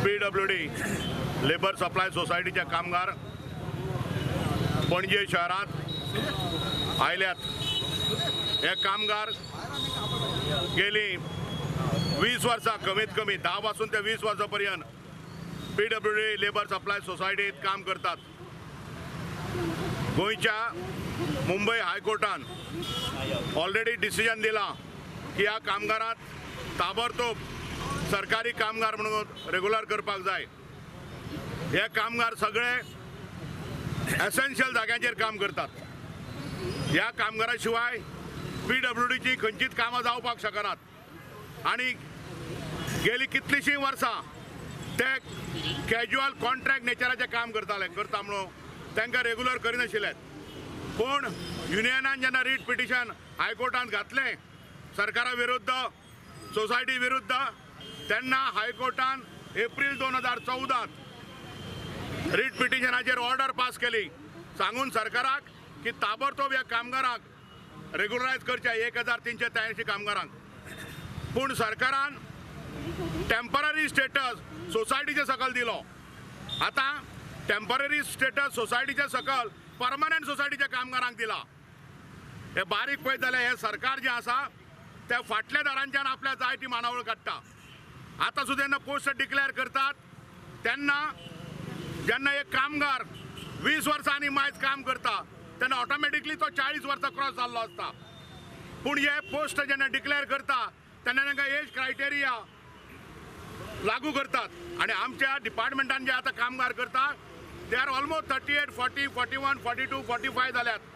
PWD labour supply सोसायटीचे कामगार पणजे शहरात आयल्यात। हे कामगार गेली 20 वर्सां कमीत कमी 10 पासून ते 20 वर्सांपर्यंत PWD लेबर सप्लाय सोसायटीत काम करतात। गोंयच्या मुंबई हायकोर्टान ऑलरेडी डिसिजन दिला की ह्या कामगारांक ताबडतोब सरकारी कामगार म्हणून रेग्युलर करपाक जाय। हे कामगार सगळे एसेन्शियल जाग्यांचेर काम करतात। ह्या कामगारा शिवाय PWDची खंयचीच कामां जावपाक शकनात आनी गेली कितलीशीं वर्सां ते कॅज्युअल कॉन्ट्रॅक्ट नेचराचें काम करता म्हणून तांकां रेग्युलर करिनाशिल्ले। पूण युनियनान जेन्ना रीट पिटिशन हायकोर्टान घातलें सरकारा विरुद्ध सोसायटी विरुद्ध तेन्ना हायकोर्टान एप्रील 2014 रीट पिटिशनाचेर ऑर्डर पास केली सांगून सरकाराक की ताबडतोब ह्या कामगारांक रेग्युलरायज करचे 1383 कामगारांक। पूण सरकारान टेम्पररी स्टेटस सोसायटीचे सकल दिलो। आता टेम्पररी स्टेटस सोसायटीचे सकल परमनंट सोसायटीच्या कामगारांक दिला। हे बारीक पळयत जाल्यार हे सरकार जे आसा ते फाटल्या दारांच्यान आपल्या जाय ती मानावळ काडटा। आतां सुद्दां जेन्ना पोस्ट डिक्लेअर करतात तेन्ना जेन्ना एक कामगार 20 वर्सां आनी मायज काम करता तेन्ना ऑटोमॅटिकली तो 40 वर्सां क्रॉस जाल्लो आसता। पूण हे पोस्ट जेन्ना डिक्लेअर करता तेन्ना तांकां एज क्रायटेरिया लागू करतात आनी आमच्या डिपार्टमेंटान जे आतां कामगार करता ते आर ऑलमोस्ट 38, 40, 41, 42, 45 जाल्यात।